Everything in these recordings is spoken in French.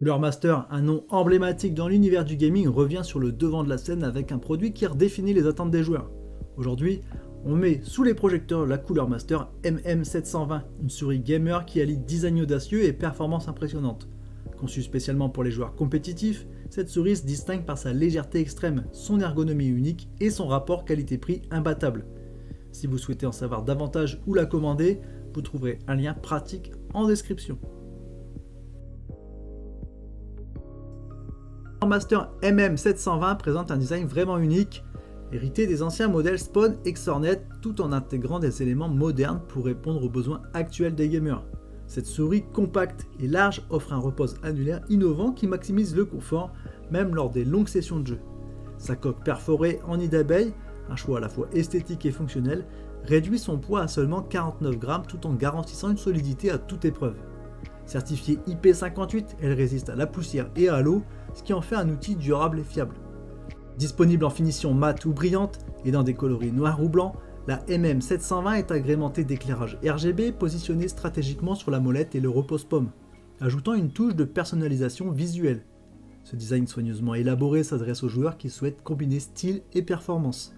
Cooler Master, un nom emblématique dans l'univers du gaming, revient sur le devant de la scène avec un produit qui redéfinit les attentes des joueurs. Aujourd'hui, on met sous les projecteurs la Cooler Master MM720, une souris gamer qui allie design audacieux et performance impressionnante. Conçue spécialement pour les joueurs compétitifs, cette souris se distingue par sa légèreté extrême, son ergonomie unique et son rapport qualité-prix imbattable. Si vous souhaitez en savoir davantage ou la commander, vous trouverez un lien pratique en description. Le Master MM720 présente un design vraiment unique, hérité des anciens modèles Spawn et Xornet, tout en intégrant des éléments modernes pour répondre aux besoins actuels des gamers. Cette souris compacte et large offre un repose annulaire innovant qui maximise le confort, même lors des longues sessions de jeu. Sa coque perforée en nid d'abeille, un choix à la fois esthétique et fonctionnel, réduit son poids à seulement 49 grammes tout en garantissant une solidité à toute épreuve. Certifiée IP58, elle résiste à la poussière et à l'eau, ce qui en fait un outil durable et fiable. Disponible en finition mate ou brillante et dans des coloris noir ou blanc, la MM720 est agrémentée d'éclairage RGB positionné stratégiquement sur la molette et le repose-pomme, ajoutant une touche de personnalisation visuelle. Ce design soigneusement élaboré s'adresse aux joueurs qui souhaitent combiner style et performance.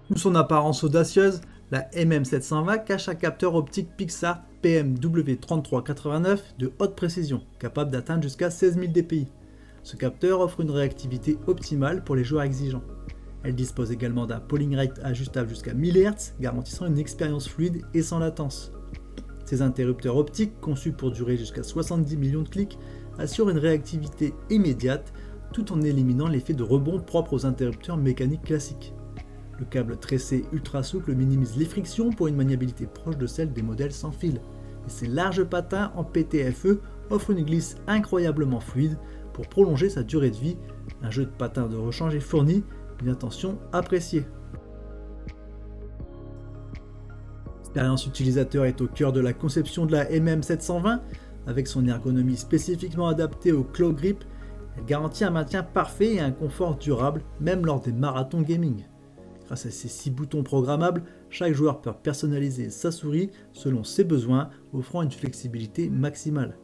Sous son apparence audacieuse, la MM720 cache un capteur optique Pixar PMW3389 de haute précision, capable d'atteindre jusqu'à 16 000 dpi. Ce capteur offre une réactivité optimale pour les joueurs exigeants. Elle dispose également d'un polling rate ajustable jusqu'à 1000 Hz, garantissant une expérience fluide et sans latence. Ces interrupteurs optiques, conçus pour durer jusqu'à 70 millions de clics, assurent une réactivité immédiate, tout en éliminant l'effet de rebond propre aux interrupteurs mécaniques classiques. Le câble tressé ultra souple minimise les frictions pour une maniabilité proche de celle des modèles sans fil. Et ses larges patins en PTFE offrent une glisse incroyablement fluide pour prolonger sa durée de vie. Un jeu de patins de rechange est fourni, une attention appréciée. L'expérience utilisateur est au cœur de la conception de la MM720. Avec son ergonomie spécifiquement adaptée au claw grip, elle garantit un maintien parfait et un confort durable, même lors des marathons gaming. Grâce à ses 6 boutons programmables, chaque joueur peut personnaliser sa souris selon ses besoins, offrant une flexibilité maximale.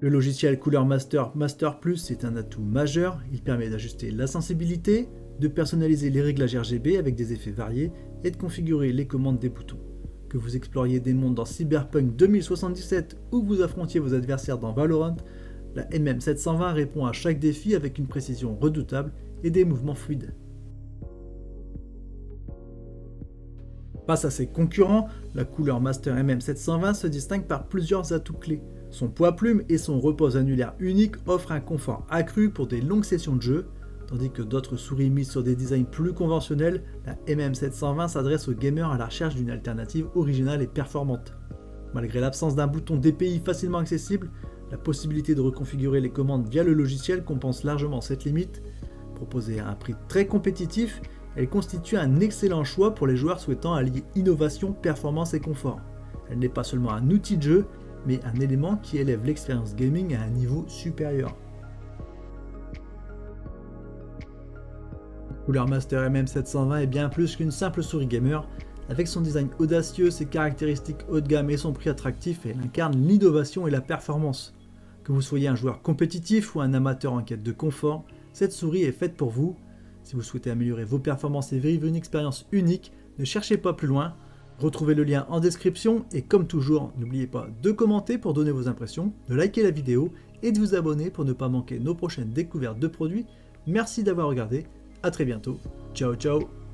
Le logiciel Cooler Master Plus est un atout majeur, il permet d'ajuster la sensibilité, de personnaliser les réglages RGB avec des effets variés et de configurer les commandes des boutons. Que vous exploriez des mondes dans Cyberpunk 2077 ou que vous affrontiez vos adversaires dans Valorant, la MM720 répond à chaque défi avec une précision redoutable et des mouvements fluides. Face à ses concurrents, la Cooler Master MM720 se distingue par plusieurs atouts clés. Son poids-plume et son repose annulaire unique offrent un confort accru pour des longues sessions de jeu, tandis que d'autres souris misent sur des designs plus conventionnels, la MM720 s'adresse aux gamers à la recherche d'une alternative originale et performante. Malgré l'absence d'un bouton DPI facilement accessible, la possibilité de reconfigurer les commandes via le logiciel compense largement cette limite. Proposée à un prix très compétitif, elle constitue un excellent choix pour les joueurs souhaitant allier innovation, performance et confort. Elle n'est pas seulement un outil de jeu, mais un élément qui élève l'expérience gaming à un niveau supérieur. Cooler Master MM720 est bien plus qu'une simple souris gamer. Avec son design audacieux, ses caractéristiques haut de gamme et son prix attractif, elle incarne l'innovation et la performance. Que vous soyez un joueur compétitif ou un amateur en quête de confort, cette souris est faite pour vous. Si vous souhaitez améliorer vos performances et vivre une expérience unique, ne cherchez pas plus loin. Retrouvez le lien en description et comme toujours, n'oubliez pas de commenter pour donner vos impressions, de liker la vidéo et de vous abonner pour ne pas manquer nos prochaines découvertes de produits. Merci d'avoir regardé, à très bientôt, ciao ciao.